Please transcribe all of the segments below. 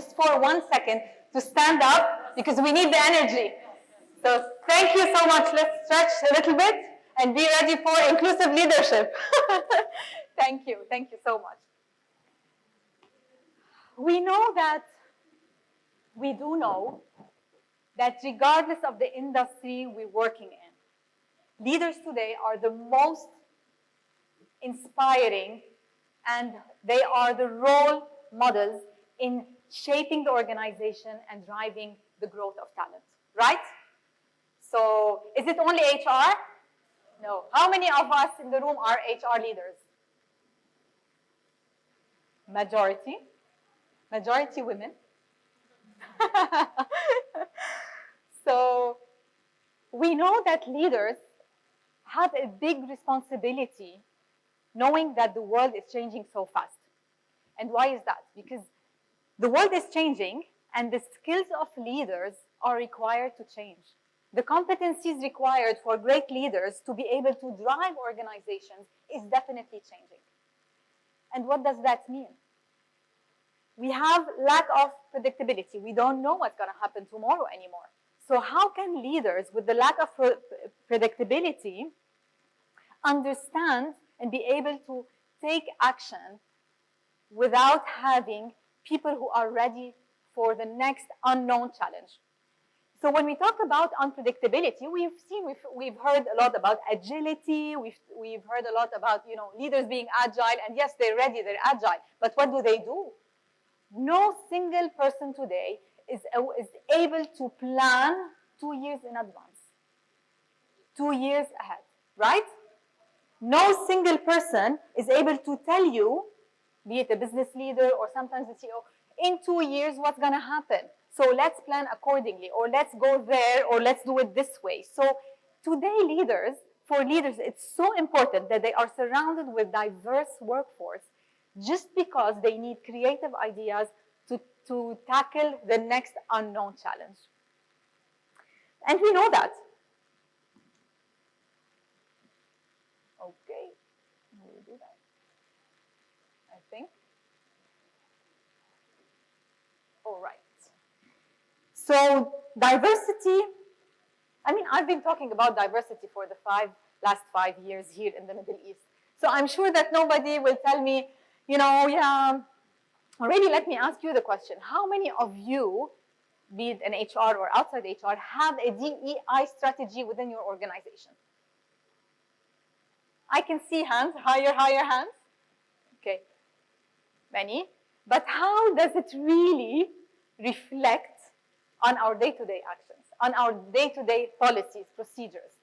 just for 1 second to stand up because we need the energy. So thank you so much. Let's stretch a little bit and be ready for inclusive leadership. Thank you so much. We know that, we do know that regardless of the industry we're working in, leaders today are the most inspiring and they are the role models in shaping the organization and driving the growth of talent, right? So is it only HR? No. How many of us in the room are HR leaders? Majority women. So we know that leaders have a big responsibility knowing that the world is changing so fast. And why is that? Because the world is changing and the skills of leaders are required to change. The competencies required for great leaders to be able to drive organizations is definitely changing. And what does that mean? We have lack of predictability. We don't know what's going to happen tomorrow anymore. So how can leaders with the lack of predictability understand and be able to take action without having people who are ready for the next unknown challenge? So when we talk about unpredictability, we've heard a lot about agility. We've heard a lot about leaders being agile, and yes, they're ready, they're agile. But what do? No single person today is able to plan 2 years in advance, 2 years ahead, right? No single person is able to tell you, be it a business leader or sometimes the CEO, in 2 years what's going to happen. So let's plan accordingly, or let's go there, or let's do it this way. So today, for leaders, it's so important that they are surrounded with diverse workforce just because they need creative ideas to tackle the next unknown challenge. And we know that. Okay, we'll do that, I think. All right. So diversity, I've been talking about diversity for the last 5 years here in the Middle East. So I'm sure that nobody will tell me, already let me ask you the question. How many of you, be it in HR or outside HR, have a DEI strategy within your organization? I can see hands, higher hands. Okay, many. But how does it really reflect on our day-to-day actions, on our day-to-day policies, procedures?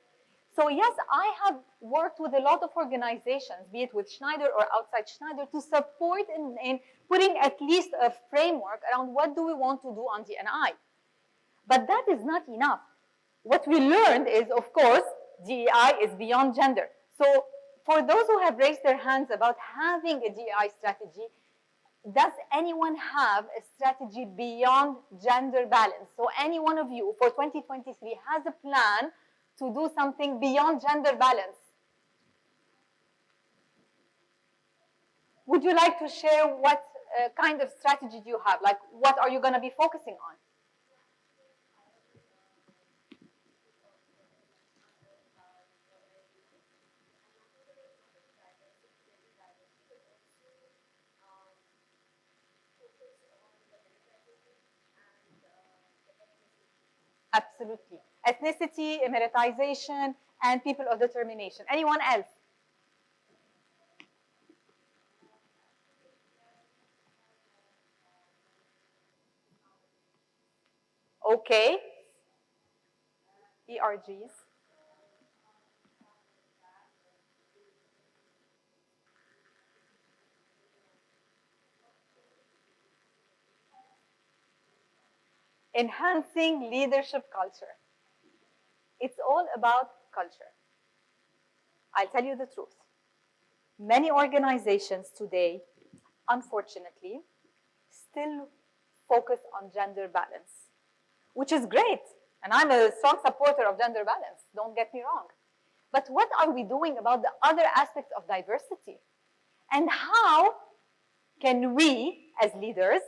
So yes, I have worked with a lot of organizations, be it with Schneider or outside Schneider, to support in putting at least a framework around what do we want to do on D&I. But that is not enough. What we learned is, of course, DEI is beyond gender. So for those who have raised their hands about having a DEI strategy, does anyone have a strategy beyond gender balance? So any one of you for 2023 has a plan to do something beyond gender balance? Would you like to share what kind of strategy do you have? Like, what are you going to be focusing on? Absolutely. Ethnicity, Emiratization, and people of determination. Anyone else? Okay. ERGs. Enhancing leadership culture. It's all about culture. I'll tell you the truth. Many organizations today, unfortunately, still focus on gender balance, which is great. And I'm a strong supporter of gender balance, don't get me wrong. But what are we doing about the other aspects of diversity? And how can we, as leaders,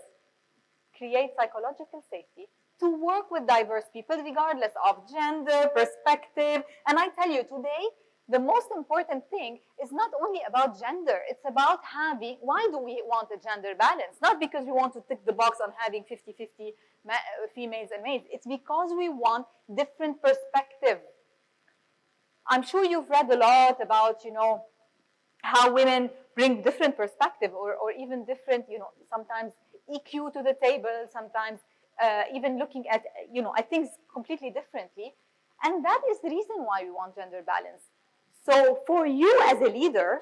create psychological safety to work with diverse people regardless of gender, perspective. And I tell you today, the most important thing is not only about gender, it's about having, why do we want a gender balance? Not because we want to tick the box on having 50-50 females and males, it's because we want different perspective. I'm sure you've read a lot about, how women bring different perspective or even different, sometimes EQ to the table, sometimes even looking at, at things completely differently. And that is the reason why we want gender balance. So for you as a leader,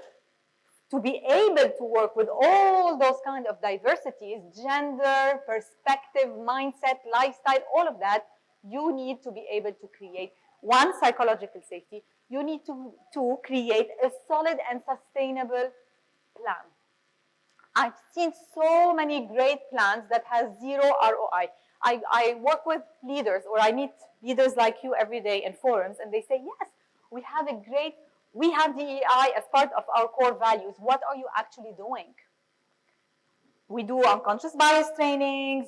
to be able to work with all those kind of diversities, gender, perspective, mindset, lifestyle, all of that, you need to be able to create one, psychological safety. You need to create a solid and sustainable plan. I've seen so many great plans that has zero ROI. I work with leaders, or I meet leaders like you every day in forums, and they say, yes, we have DEI as part of our core values. What are you actually doing? We do unconscious bias trainings.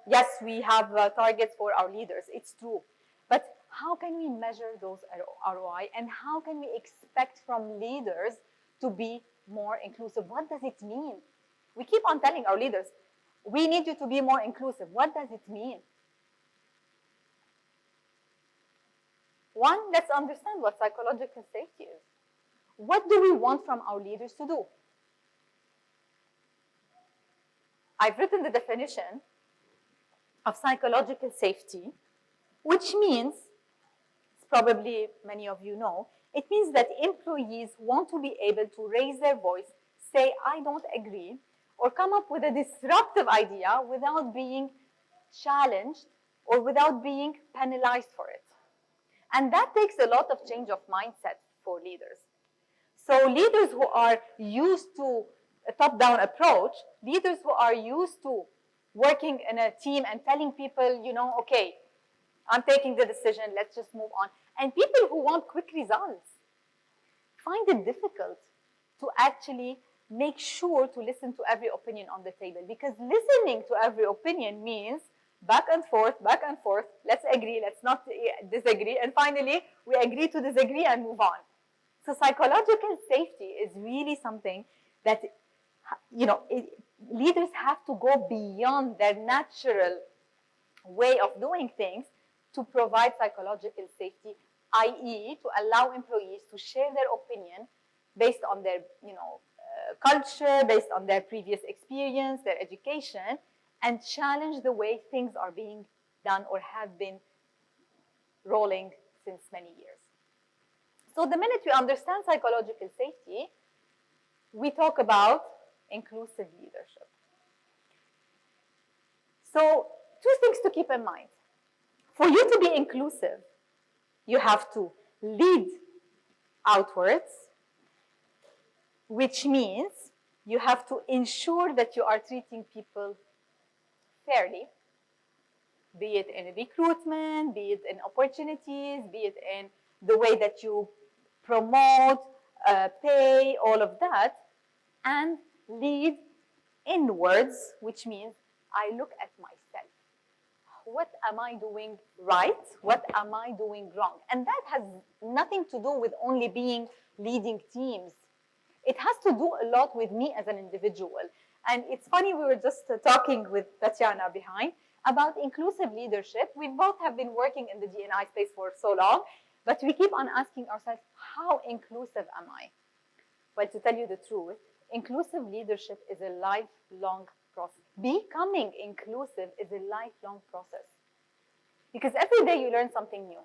Yes, we have targets for our leaders. It's true. But how can we measure those ROI, and how can we expect from leaders to be more inclusive? What does it mean? We keep on telling our leaders, we need you to be more inclusive. What does it mean? One, let's understand what psychological safety is. What do we want from our leaders to do? I've written the definition of psychological safety, which means, probably many of you know, it means that employees want to be able to raise their voice, say, I don't agree, or come up with a disruptive idea without being challenged or without being penalized for it. And that takes a lot of change of mindset for leaders. So leaders who are used to a top-down approach, leaders who are used to working in a team and telling people, okay, I'm taking the decision, let's just move on. And people who want quick results find it difficult to actually make sure to listen to every opinion on the table, because listening to every opinion means back and forth, let's agree, let's not disagree, and finally we agree to disagree and move on. So psychological safety is really something that, leaders have to go beyond their natural way of doing things to provide psychological safety, i.e. to allow employees to share their opinion based on their culture, based on their previous experience, their education, and challenge the way things are being done or have been rolling since many years. So the minute we understand psychological safety, we talk about inclusive leadership. So two things to keep in mind. For you to be inclusive, you have to lead outwards, which means you have to ensure that you are treating people fairly, be it in recruitment, be it in opportunities, be it in the way that you promote, pay, all of that, and lead inwards, which means I look at myself. What am I doing right? What am I doing wrong? And that has nothing to do with only leading teams. It has to do a lot with me as an individual. And it's funny, we were just talking with Tatiana behind about inclusive leadership. We both have been working in the D&I space for so long, but we keep on asking ourselves, how inclusive am I? Well, to tell you the truth, inclusive leadership is a lifelong process. Becoming inclusive is a lifelong process. Because every day you learn something new.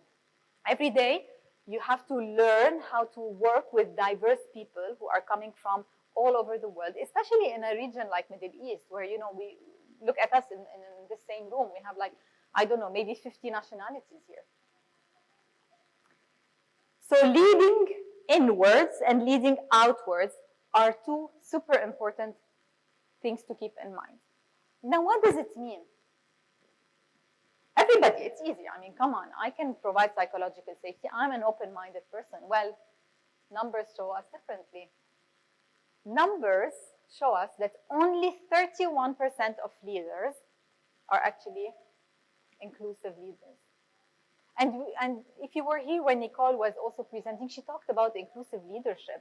Every day you have to learn how to work with diverse people who are coming from all over the world, especially in a region like Middle East, where, we look at us in the same room. We have maybe 50 nationalities here. So leading inwards and leading outwards are two super important things to keep in mind. Now, what does it mean? Everybody, it's easy. I mean, come on, I can provide psychological safety. I'm an open-minded person. Well, numbers show us differently. Numbers show us that only 31% of leaders are actually inclusive leaders. And if you were here when Nicole was also presenting, she talked about inclusive leadership.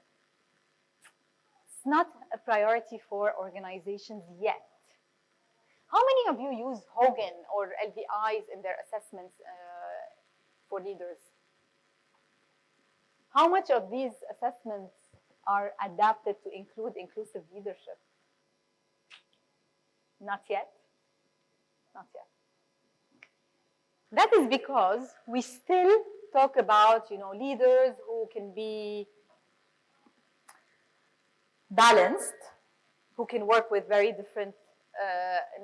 It's not a priority for organizations yet. How many of you use Hogan or LVIs in their assessments for leaders? How much of these assessments are adapted to include inclusive leadership? Not yet. Not yet. That is because we still talk about, leaders who can be balanced, who can work with very different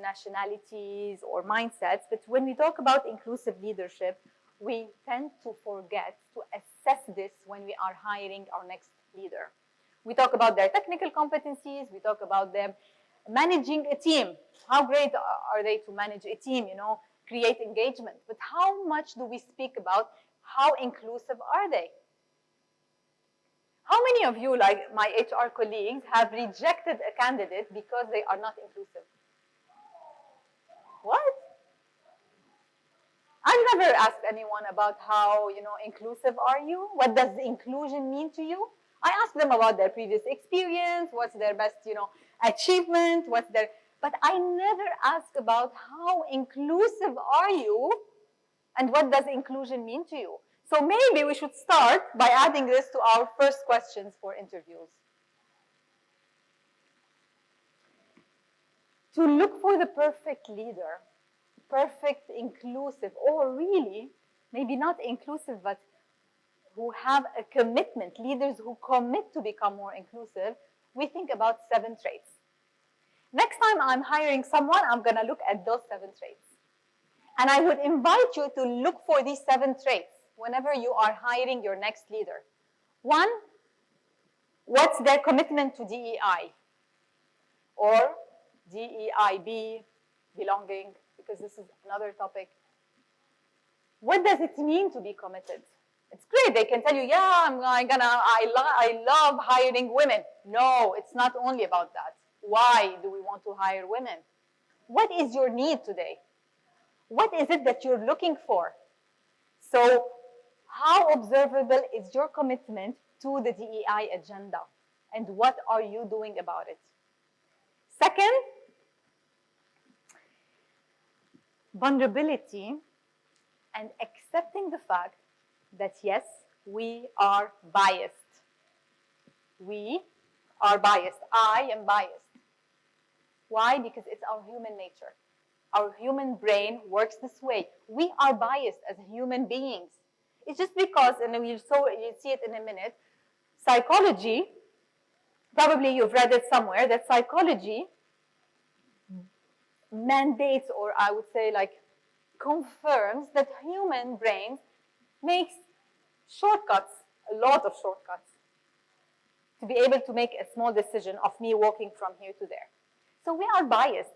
nationalities or mindsets. But when we talk about inclusive leadership, we tend to forget to assess this when we are hiring our next leader. We talk about their technical competencies. We talk about them managing a team. How great are they to manage a team, create engagement. But how much do we speak about how inclusive are they? How many of you, like my HR colleagues, have rejected a candidate because they are not inclusive? What? I've never asked anyone about how, inclusive are you? What does inclusion mean to you? I ask them about their previous experience, what's their best, achievement, but I never ask about how inclusive are you and what does inclusion mean to you. So maybe we should start by adding this to our first questions for interviews. To look for the perfect leader, perfect inclusive, or really, maybe not inclusive, but who have a commitment, leaders who commit to become more inclusive, we think about 7 traits. Next time I'm hiring someone, I'm going to look at those 7 traits. And I would invite you to look for these 7 traits whenever you are hiring your next leader. 1, what's their commitment to DEI? Or DEIB, belonging, because this is another topic. What does it mean to be committed? It's great. They can tell you, yeah, I love hiring women. No, it's not only about that. Why do we want to hire women? What is your need today? What is it that you're looking for? So how observable is your commitment to the DEI agenda? And what are you doing about it? Second, vulnerability and accepting the fact that yes, we are biased. We are biased. I am biased. Why? Because it's our human nature. Our human brain works this way. We are biased as human beings. It's just because, and you'll see it in a minute, psychology, probably you've read it somewhere, that psychology mandates, or I would say confirms that human brains makes shortcuts, a lot of shortcuts, to be able to make a small decision of me walking from here to there. So we are biased.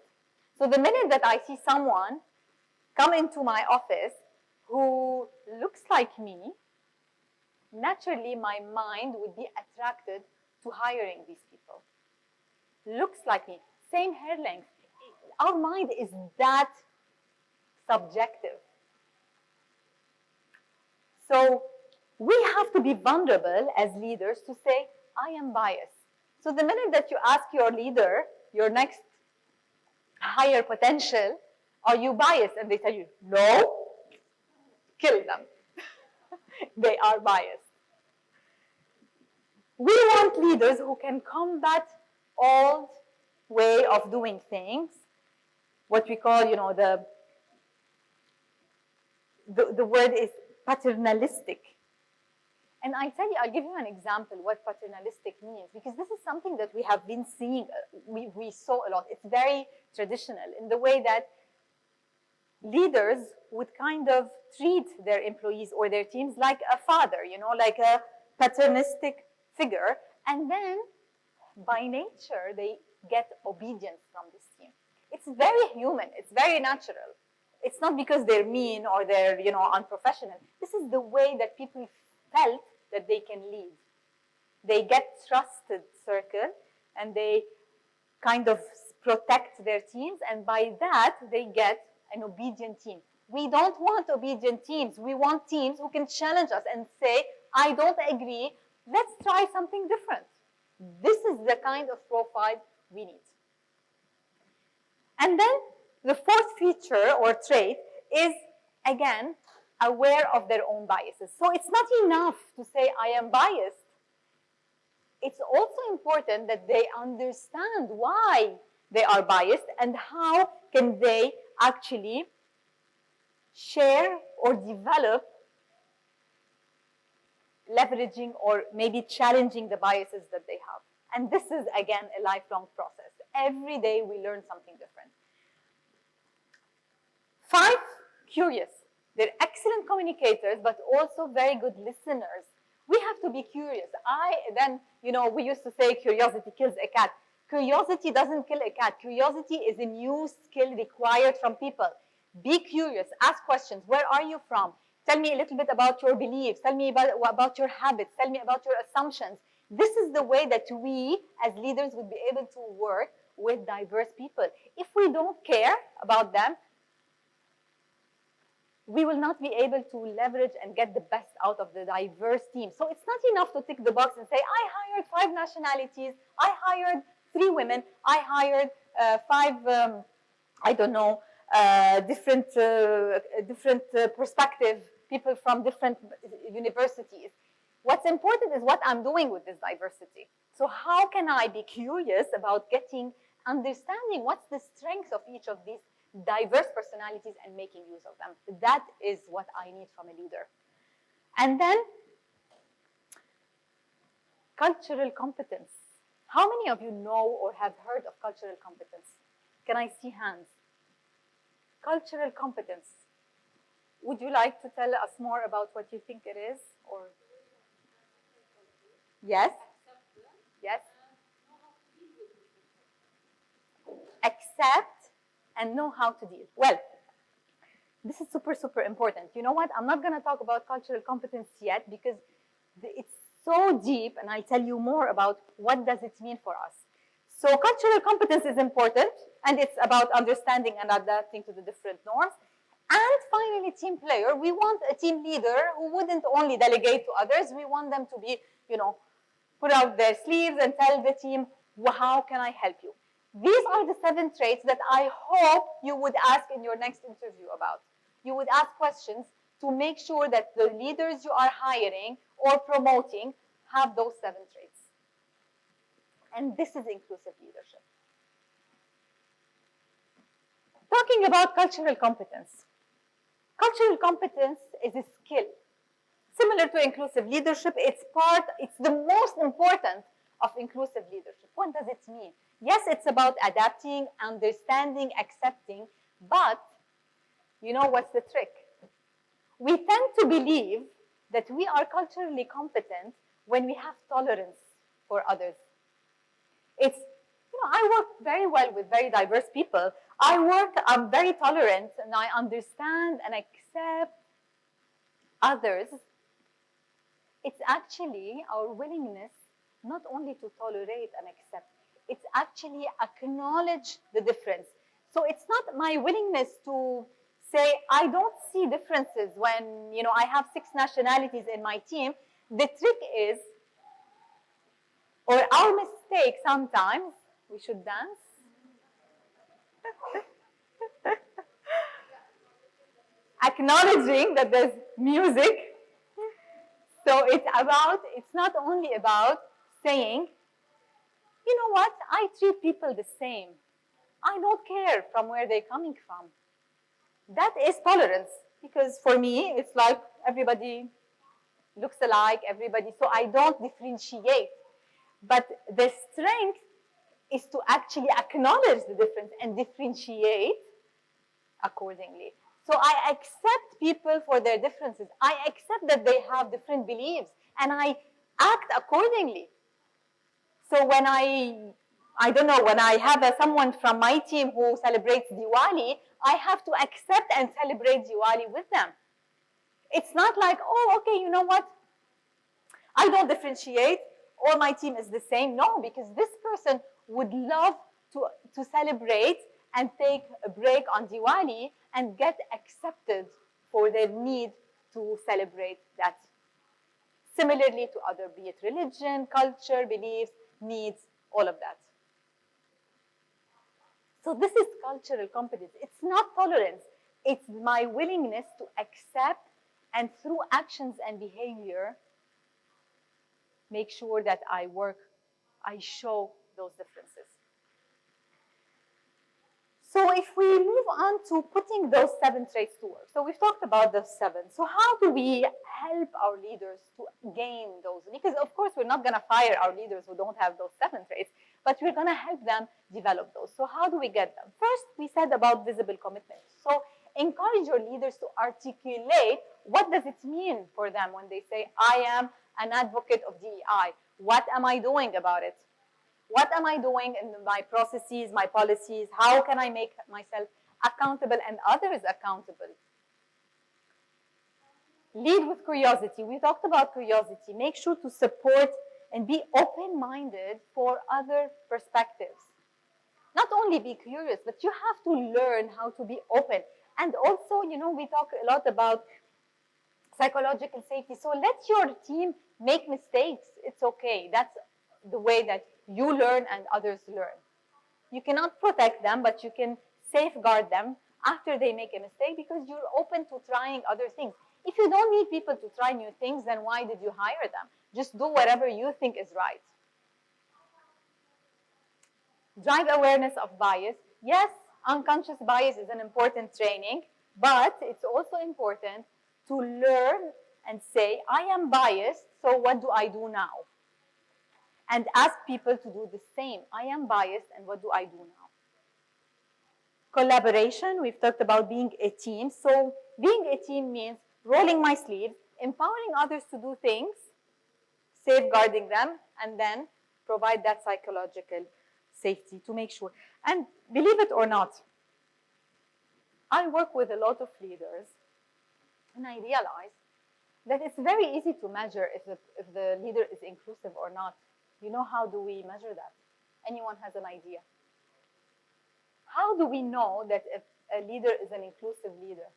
So the minute that I see someone come into my office who looks like me, naturally my mind would be attracted to hiring these people. Looks like me, same hair length. Our mind is that subjective. So we have to be vulnerable as leaders to say, I am biased. So the minute that you ask your leader, your next higher potential, are you biased? And they tell you, no, kill them. They are biased. We want leaders who can combat old way of doing things, what we call, the word is paternalistic. And I'll give you an example what paternalistic means, because this is something that we have been seeing, we saw a lot. It's very traditional in the way that leaders would kind of treat their employees or their teams like a father, like a paternalistic figure. And then by nature, they get obedience from this team. It's very human. It's very natural. It's not because they're mean or they're, unprofessional. This is the way that people felt that they can lead. They get trusted circle and they kind of protect their teams, and by that they get an obedient team. We don't want obedient teams. We want teams who can challenge us and say, I don't agree, let's try something different. This is the kind of profile we need. And then the fourth feature or trait is, again, aware of their own biases. So it's not enough to say, I am biased. It's also important that they understand why they are biased and how can they actually share or develop leveraging or maybe challenging the biases that they have. And this is, again, a lifelong process. Every day we learn something different. 5, curious. They're excellent communicators, but also very good listeners. We have to be curious. We used to say curiosity kills a cat. Curiosity doesn't kill a cat. Curiosity is a new skill required from people. Be curious, ask questions. Where are you from? Tell me a little bit about your beliefs. Tell me about your habits. Tell me about your assumptions. This is the way that we, as leaders, would be able to work with diverse people. If we don't care about them, we will not be able to leverage and get the best out of the diverse team. So it's not enough to tick the box and say, I hired 5 nationalities, I hired 3 women, I hired 5, different perspective, people from different universities. What's important is what I'm doing with this diversity. So how can I be curious about understanding what's the strengths of each of these diverse personalities and making use of them. That is what I need from a leader. And then, cultural competence. How many of you know or have heard of cultural competence? Can I see hands? Cultural competence. Would you like to tell us more about what you think it is? Or yes? Yes? Accept and know how to deal. Well, this is super, super important. You know what? I'm not going to talk about cultural competence yet because it's so deep, and I'll tell you more about what does it mean for us. So cultural competence is important, and it's about understanding and adapting to the different norms. And finally, team player. We want a team leader who wouldn't only delegate to others. We want them to be, put out their sleeves and tell the team, how can I help you? These are the 7 traits that I hope you would ask in your next interview about. You would ask questions to make sure that the leaders you are hiring or promoting have those 7 traits. And this is inclusive leadership. Talking about cultural competence. Cultural competence is a skill. Similar to inclusive leadership, it's the most important of inclusive leadership. What does it mean? Yes, it's about adapting, understanding, accepting, but you know what's the trick? We tend to believe that we are culturally competent when we have tolerance for others. I work very well with very diverse people. I'm very tolerant and I understand and accept others. It's actually our willingness not only to tolerate and accept, it's actually acknowledge the difference. So it's not my willingness to say, I don't see differences when, I have 6 nationalities in my team. The trick is, or our mistake sometimes, we should dance. Acknowledging that there's music. So it's not only about saying, you know what, I treat people the same. I don't care from where they're coming from. That is tolerance, because for me, it's like everybody looks alike, so I don't differentiate. But the strength is to actually acknowledge the difference and differentiate accordingly. So I accept people for their differences. I accept that they have different beliefs, and I act accordingly. So when I have someone from my team who celebrates Diwali, I have to accept and celebrate Diwali with them. It's not like, oh, okay, you know what? I don't differentiate. All my team is the same. No, because this person would love to celebrate and take a break on Diwali and get accepted for their need to celebrate that. Similarly to other, be it religion, culture, beliefs, needs, all of that. So this is cultural competence. It's not tolerance. It's my willingness to accept and through actions and behavior, make sure that I show those differences. So if we move on to putting those 7 traits to work. So we've talked about the 7. So how do we help our leaders to gain those? Because of course we're not going to fire our leaders who don't have those 7 traits, but we're going to help them develop those. So how do we get them? First, we said about visible commitment. So encourage your leaders to articulate what does it mean for them when they say, I am an advocate of DEI. What am I doing about it? What am I doing in my processes, my policies? How can I make myself accountable and others accountable? Lead with curiosity. We talked about curiosity. Make sure to support and be open-minded for other perspectives. Not only be curious, but you have to learn how to be open. And also, we talk a lot about psychological safety. So let your team make mistakes. It's okay. That's the way that you learn and others learn. You cannot protect them, but you can safeguard them after they make a mistake because you're open to trying other things. If you don't need people to try new things, then why did you hire them? Just do whatever you think is right. Drive awareness of bias. Yes, unconscious bias is an important training, but it's also important to learn and say, I am biased, so what do I do now? And ask people to do the same. I am biased, and what do I do now? Collaboration, we've talked about being a team. So being a team means rolling my sleeves, empowering others to do things, safeguarding them, and then provide that psychological safety to make sure. And believe it or not, I work with a lot of leaders, and I realize that it's very easy to measure if the leader is inclusive or not. How do we measure that? Anyone has an idea? How do we know that if a leader is an inclusive leader?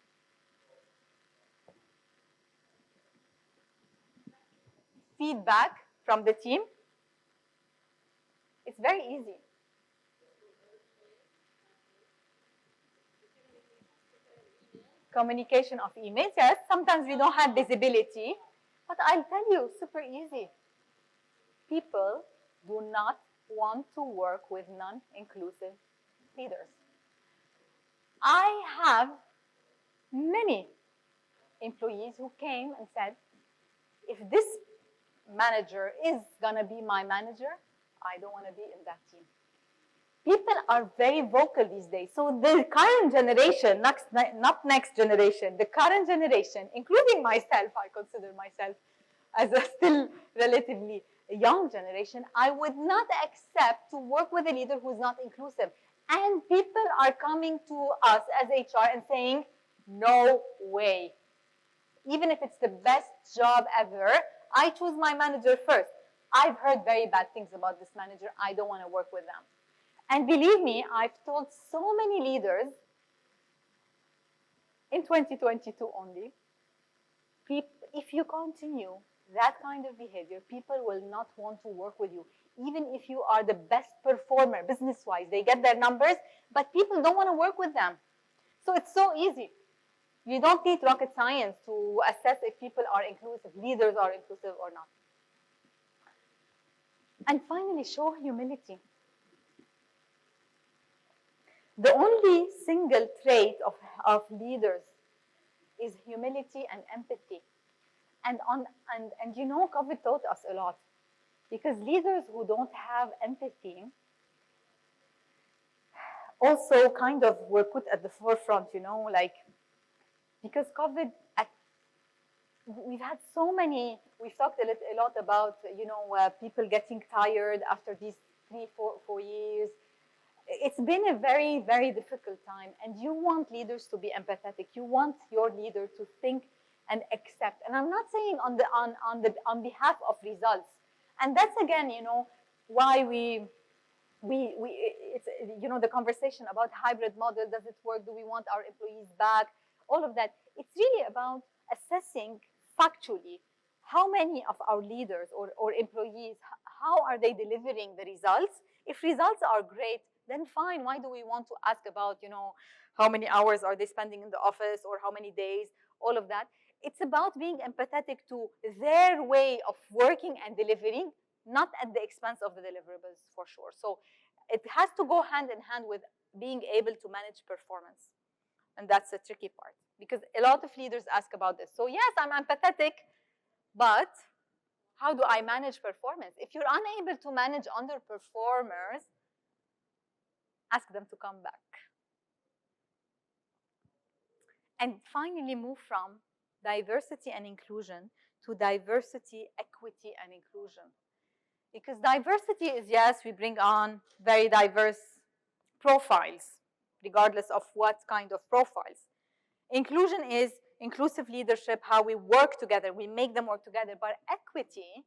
Feedback from the team. It's very easy. Communication of emails, yes. Sometimes we don't have visibility, but I'll tell you, super easy. People do not want to work with non-inclusive leaders. I have many employees who came and said, if this manager is going to be my manager, I don't want to be in that team. People are very vocal these days. So the current generation, not next generation, the current generation, including myself, I consider myself as a still relatively young generation, I would not accept to work with a leader who is not inclusive. And people are coming to us as HR and saying, no way. Even if it's the best job ever, I choose my manager first. I've heard very bad things about this manager. I don't want to work with them. And believe me, I've told so many leaders in 2022 only, if you continue that kind of behavior, people will not want to work with you. Even if you are the best performer business-wise, they get their numbers, but people don't want to work with them. So it's so easy. You don't need rocket science to assess if people are inclusive, leaders are inclusive or not. And finally, show humility. The only single trait of leaders is humility and empathy. And COVID taught us a lot. Because leaders who don't have empathy also kind of were put at the forefront, because COVID, we've had so many, we've talked a lot about, people getting tired after these 3-4 years. It's been a very, very difficult time, and you want leaders to be empathetic. You want your leader to think and accept. And I'm not saying on behalf of results. And that's again, why we it's, the conversation about hybrid model, does it work? Do we want our employees back? All of that. It's really about assessing factually how many of our leaders or employees, how are they delivering the results? If results are great, then fine. Why do we want to ask about, how many hours are they spending in the office or how many days, all of that. It's about being empathetic to their way of working and delivering, not at the expense of the deliverables, for sure. So it has to go hand in hand with being able to manage performance. And that's the tricky part, because a lot of leaders ask about this. So yes, I'm empathetic, but how do I manage performance? If you're unable to manage underperformers, ask them to come back. And finally, move from diversity and inclusion to diversity, equity, and inclusion. Because diversity is, yes, we bring on very diverse profiles, regardless of what kind of profiles. Inclusion is inclusive leadership, how we work together, we make them work together. But equity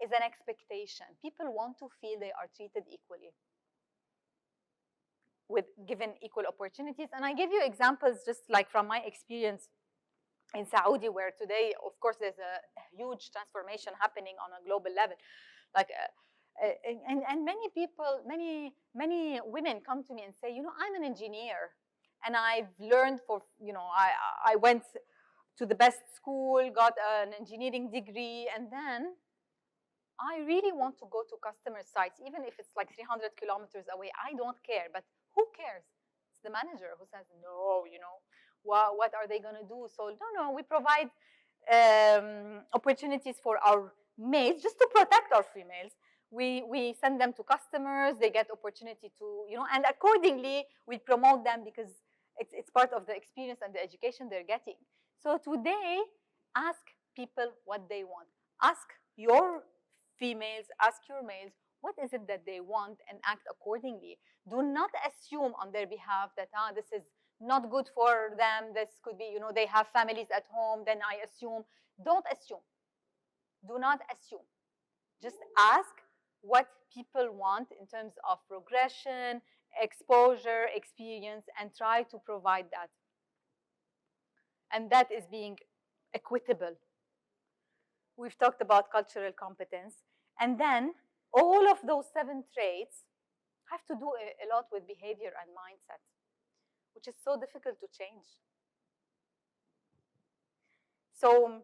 is an expectation. People want to feel they are treated equally, with given equal opportunities. And I give you examples just like from my experience in Saudi, where today, of course, there's a huge transformation happening on a global level. Like, and many people, many women come to me and say, I'm an engineer, and I've learned I went to the best school, got an engineering degree, and then I really want to go to customer sites, even if it's like 300 kilometers away. I don't care, but who cares? It's the manager who says, no, what are they going to do? So no, we provide opportunities for our males, just to protect our females. We send them to customers, they get opportunity to, and accordingly, we promote them because it's part of the experience and the education they're getting. So today, ask people what they want. Ask your females, ask your males, what is it that they want, and act accordingly. Do not assume on their behalf that, this is not good for them, this could be, they have families at home, then I assume. Don't assume. Do not assume. Just ask what people want in terms of progression, exposure, experience, and try to provide that. And that is being equitable. We've talked about cultural competence. And then all of those 7 traits have to do a lot with behavior and mindset, which is so difficult to change. So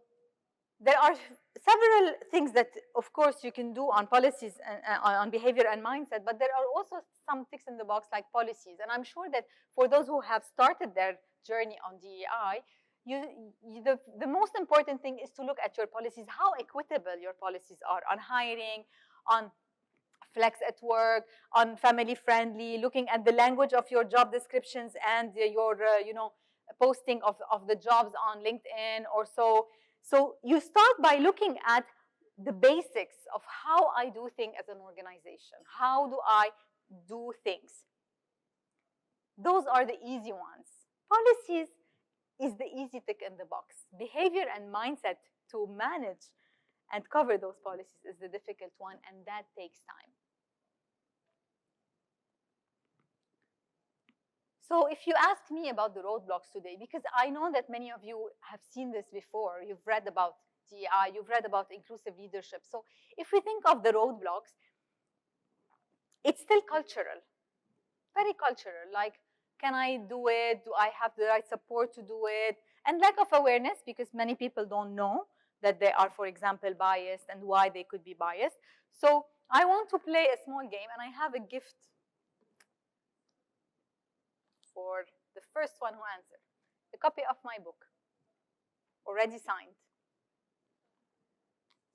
there are several things that, of course, you can do on policies and on behavior and mindset, but there are also some ticks in the box like policies. And I'm sure that for those who have started their journey on DEI, the most important thing is to look at your policies, how equitable your policies are on hiring, on flex at work, on family friendly, looking at the language of your job descriptions and your posting of the jobs on LinkedIn or so. So you start by looking at the basics of how I do things as an organization. How do I do things? Those are the easy ones. Policies is the easy tick in the box. Behavior and mindset to manage and cover those policies is the difficult one, and that takes time. So if you ask me about the roadblocks today, because I know that many of you have seen this before, you've read about DEI, you've read about inclusive leadership. So if we think of the roadblocks, it's still cultural, very cultural. Like, can I do it? Do I have the right support to do it? And lack of awareness, because many people don't know that they are, for example, biased and why they could be biased. So I want to play a small game, and I have a gift for the first one who answered. A copy of my book, already signed.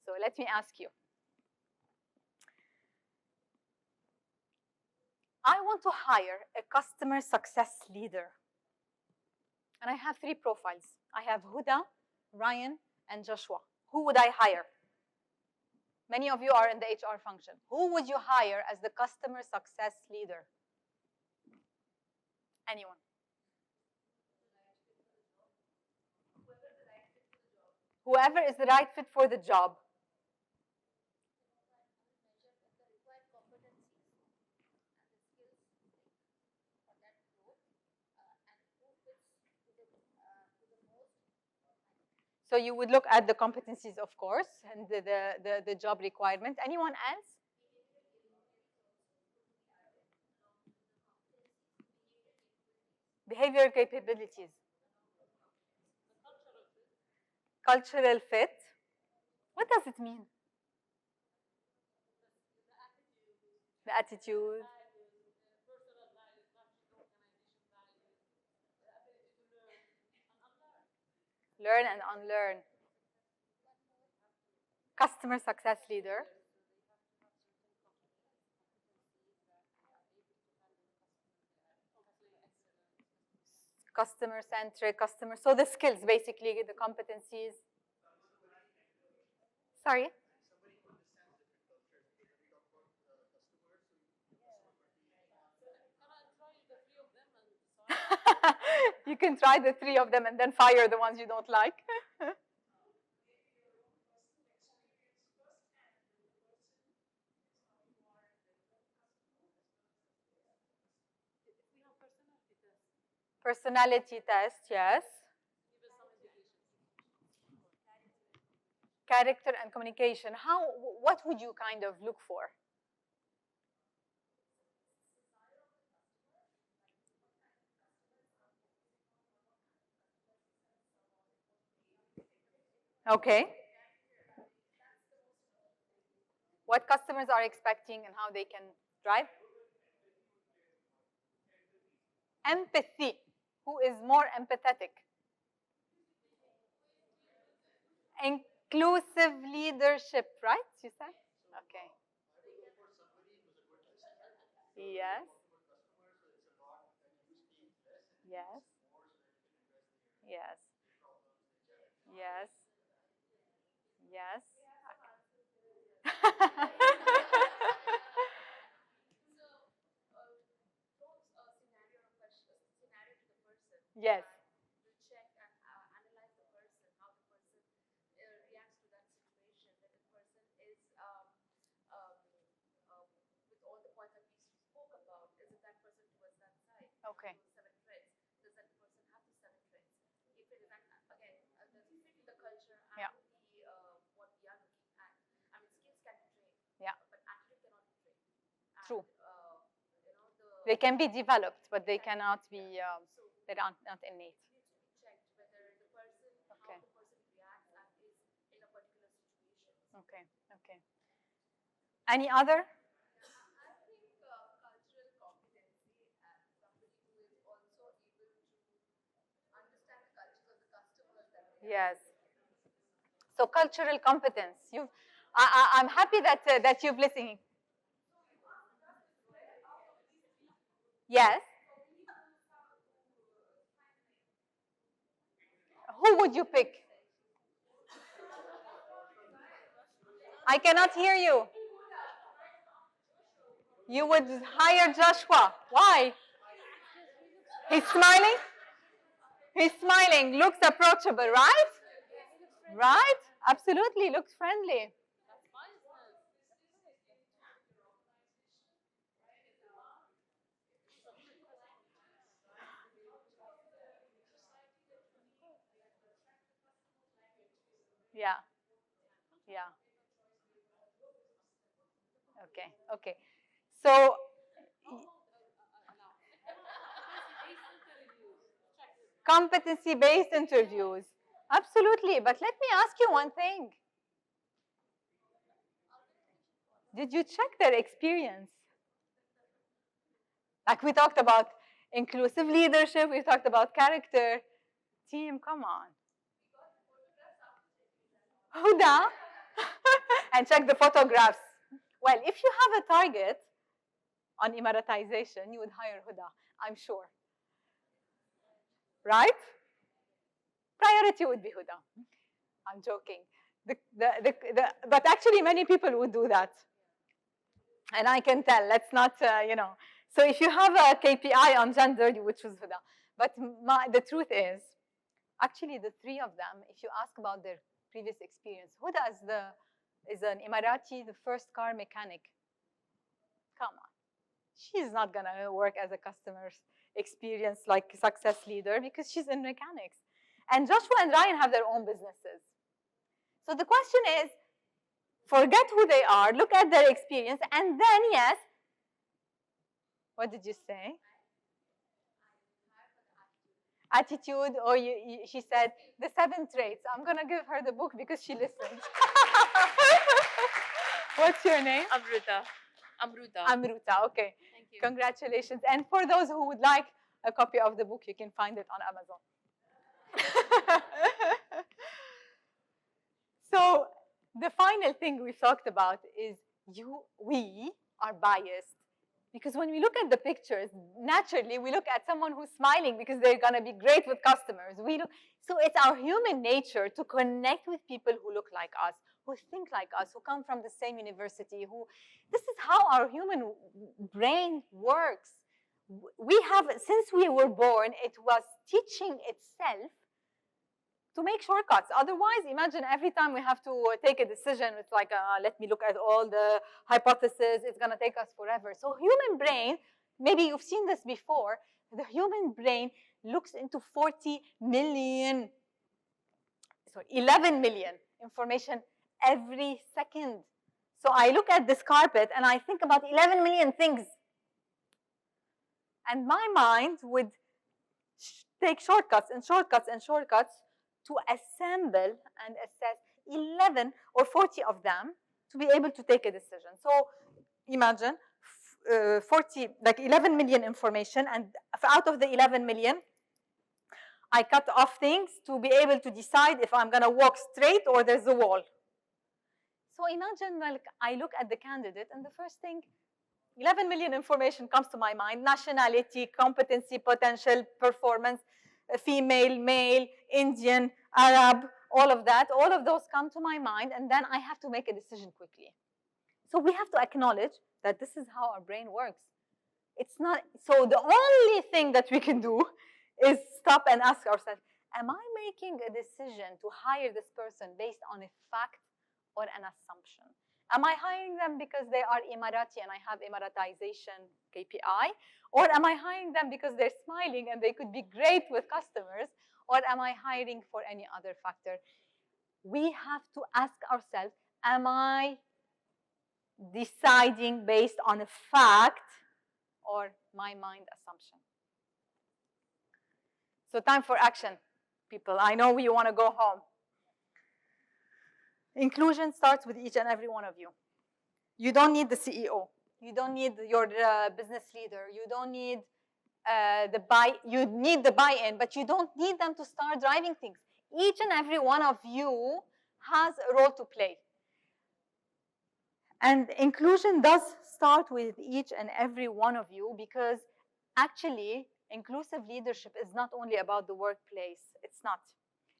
So let me ask you. I want to hire a customer success leader. And I have 3 profiles. I have Huda, Ryan, and Joshua. Who would I hire? Many of you are in the HR function. Who would you hire as the customer success leader? Anyone? Whoever is the right fit for the job. So you would look at the competencies, of course, and the job requirement. Anyone else? Behavioral capabilities. Cultural fit. What does it mean? The attitude. Learn and unlearn. Customer success leader. Customer centric, customer. So the skills, basically, the competencies. Sorry? You can try the 3 of them and then fire the ones you don't like. Personality test, yes. Character and communication. What would you kind of look for? Okay. What customers are expecting and how they can drive? Empathy. Who is more empathetic? Inclusive leadership, right? You said? Okay. Yes. Yes. Yes. Yes. Yes. Yes. Okay. Yeah. Yeah. True. They can be developed, but they cannot be. They're not innate. Okay. Okay. Okay. Any other? Yes. So cultural competence. I'm happy that you've listening. Yes. Who would you pick? I cannot hear you. You would hire Joshua. Why? He's smiling? He's smiling. Looks approachable, right? Right? Absolutely. Looks friendly. Yeah. Yeah. Okay. Okay. So competency-based interviews. Absolutely. But let me ask you one thing. Did you check their experience? Like we talked about inclusive leadership, we talked about character. Team, come on. Huda. And check the photographs. Well, if you have a target on Emiratization, you would hire Huda, I'm sure. Right? Priority would be Huda. I'm joking. But actually, many people would do that. And I can tell, let's not, So if you have a KPI on gender, you would choose Huda. But the truth is, actually, the 3 of them, if you ask about their previous experience, Huda is an Emirati, the first car mechanic. Come on. She's not going to work as a customer experience like success leader because she's in mechanics. And Joshua and Ryan have their own businesses. So the question is, forget who they are, look at their experience, and then, yes, what did you say? Attitude, or she said, the 7 traits. I'm going to give her the book because she listened. What's your name? Amruta, okay. Thank you. Congratulations. And for those who would like a copy of the book, you can find it on Amazon. So the final thing we talked about is we are biased. Because when we look at the pictures, naturally we look at someone who's smiling because they're going to be great with customers. So it's our human nature to connect with people who look like us, who think like us, who come from the same university. This is how our human brain works. Since we were born, it was teaching itself to make shortcuts. Otherwise, imagine every time we have to take a decision, it's like, let me look at all the hypotheses, it's going to take us forever. So human brain, maybe you've seen this before, the human brain looks into 11 million information every second. So I look at this carpet and I think about 11 million things. And my mind would take shortcuts and shortcuts and shortcuts to assemble and assess 11 or 40 of them to be able to take a decision. So imagine 11 million information, and out of the 11 million, I cut off things to be able to decide if I'm going to walk straight or there's a wall. So imagine I look at the candidate, and the first thing, 11 million information comes to my mind: nationality, competency, potential, performance, female, male, Indian, Arab, all of that. All of those come to my mind, and then I have to make a decision quickly. So we have to acknowledge that this is how our brain works. It's not, so the only thing that we can do is stop and ask ourselves, am I making a decision to hire this person based on a fact or an assumption? Am I hiring them because they are Emirati and I have Emiratization KPI? Or am I hiring them because they're smiling and they could be great with customers? Or am I hiring for any other factor? We have to ask ourselves, am I deciding based on a fact or my mind assumption? So time for action, people. I know you want to go home. Inclusion starts with each and every one of you. You don't need the CEO. You don't need your business leader. You don't need you need the buy-in, but you don't need them to start driving things. Each and every one of you has a role to play. And inclusion does start with each and every one of you, because actually inclusive leadership is not only about the workplace. It's not.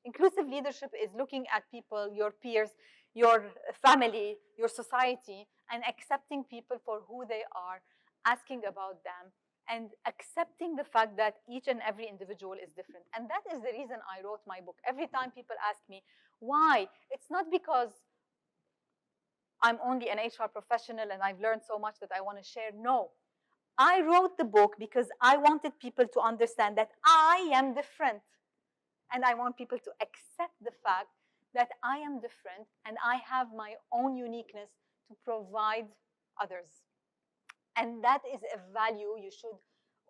Inclusive leadership is looking at people, your peers, your family, your society, and accepting people for who they are, asking about them, and accepting the fact that each and every individual is different. And that is the reason I wrote my book. Every time people ask me, why? It's not because I'm only an HR professional and I've learned so much that I want to share. No. I wrote the book because I wanted people to understand that I am different. And I want people to accept the fact that I am different and I have my own uniqueness to provide others. And that is a value you should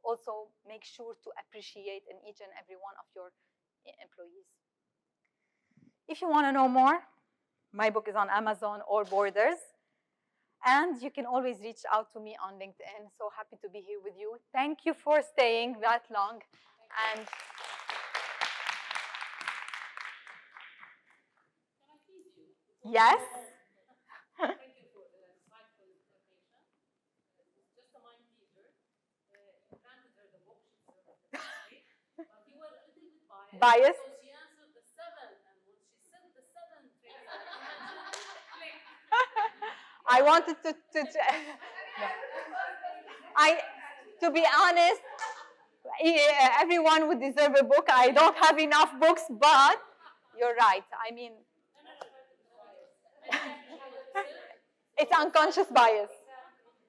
also make sure to appreciate in each and every one of your employees. If you want to know more, my book is on Amazon or Borders. And you can always reach out to me on LinkedIn. So happy to be here with you. Thank you for staying that long. And yes. Thank you for the insightful information. Just a mind teaser. You granted her the book, she's but you were a little bit biased. Biased. So she answered the 7, and when she said the 7 traits, I wanted to be honest, everyone would deserve a book. I don't have enough books, but you're right. I mean, it's unconscious bias.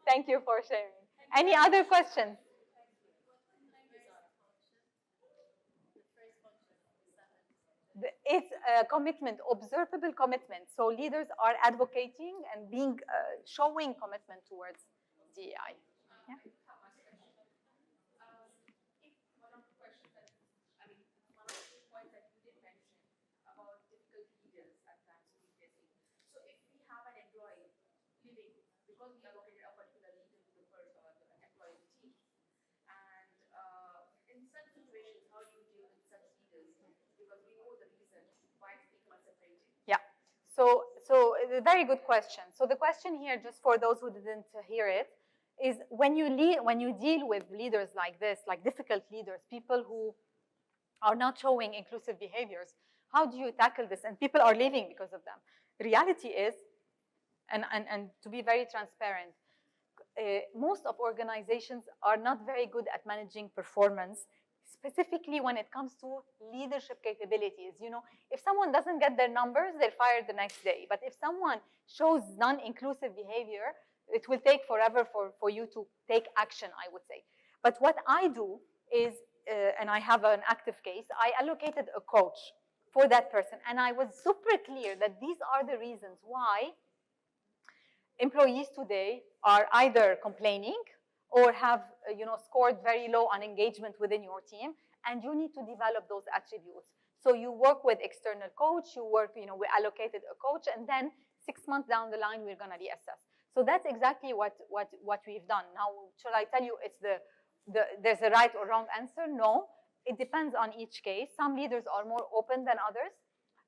Thank you for sharing. Any other questions? It's commitment, observable commitment. So leaders are advocating and showing commitment towards DEI. Yeah. One of the questions that, I mean, one of the points that you did mention about difficult leaders at times we are facing. So if we have an employee living, because we allocated a particular leader to the employee team, and in such situations, how do you deal with such leaders? Because we know the reason why people are separating. Yeah. So a very good question. So the question here, just for those who didn't hear it, is when you deal with leaders like this, like difficult leaders, people who are not showing inclusive behaviors, how do you tackle this? And people are leaving because of them. The reality is, and to be very transparent, most of organizations are not very good at managing performance, specifically when it comes to leadership capabilities. You know, if someone doesn't get their numbers, they're fired the next day. But if someone shows non-inclusive behavior, it will take forever for you to take action, I would say. But what I do is, and I have an active case, I allocated a coach for that person. And I was super clear that these are the reasons why employees today are either complaining or have scored very low on engagement within your team, and you need to develop those attributes. So you work with external coach, we allocated a coach, and then 6 months down the line, we're gonna reassess. So that's exactly what we've done. Now, should I tell you there's a right or wrong answer? No, it depends on each case. Some leaders are more open than others.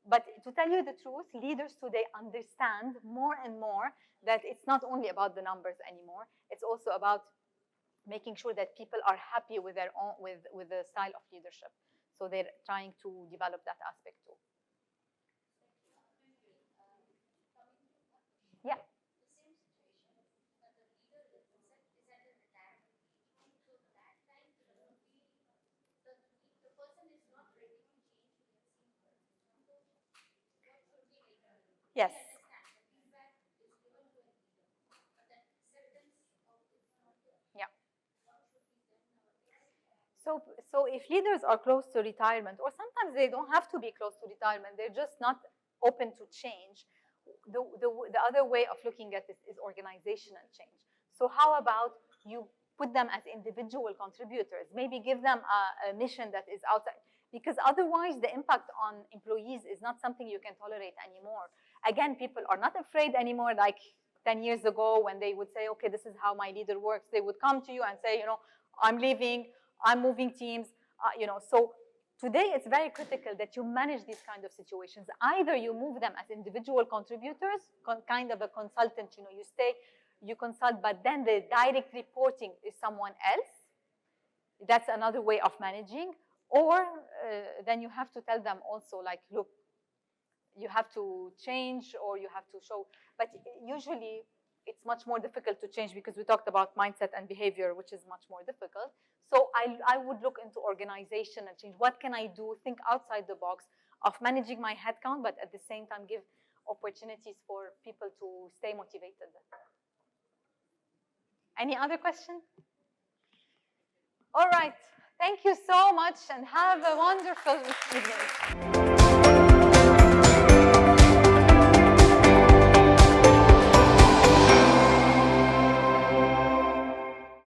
But to tell you the truth, leaders today understand more and more that it's not only about the numbers anymore. It's also about making sure that people are happy with their own with the style of leadership. So they're trying to develop that aspect too. Yeah. Yes. Yeah. So if leaders are close to retirement, or sometimes they don't have to be close to retirement, they're just not open to change, the other way of looking at this is organizational change. So how about you put them as individual contributors, maybe give them a mission that is outside, because otherwise the impact on employees is not something you can tolerate anymore. Again, people are not afraid anymore, like 10 years ago when they would say, okay, this is how my leader works. They would come to you and say, I'm leaving, I'm moving teams, so today it's very critical that you manage these kind of situations. Either you move them as individual contributors, kind of a consultant, you stay, you consult, but then the direct reporting is someone else. That's another way of managing. Or then you have to tell them also, like, look, you have to change, or you have to show. But usually it's much more difficult to change because we talked about mindset and behavior, which is much more difficult. So I would look into organizational change. What can I do? Think outside the box of managing my headcount, but at the same time give opportunities for people to stay motivated. Any other question? All right. Thank you so much and have a wonderful evening.